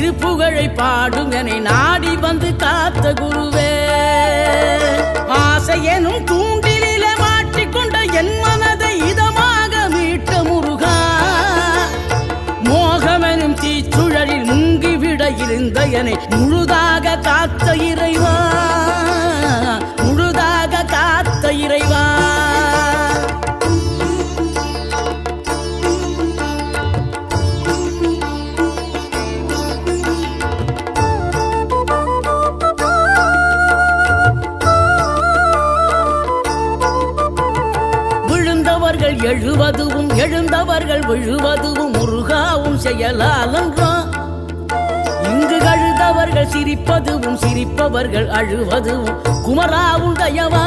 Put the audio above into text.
திருப்புகழை பாடும் என நாடி வந்து காத்த குருவே. ஆசை எனும் தூண்டில மாட்டிக்கொண்ட என் மனதை இதமாக மீட்ட முருகா. மோகமெனும் தீச்சுழலில் முங்கிவிட இருந்த என முழுதாக காத்த இறைவா, முழுதாக காத்த இறைவா. எழுவதுவும் எழுந்தவர்கள் விழுவதுவும் முருகாவும் செயலாலன்றோம். இங்கு அழுதவர்கள் சிரிப்பதுவும் சிரிப்பவர்கள் அழுவதுவும் குமராவும் தயவா.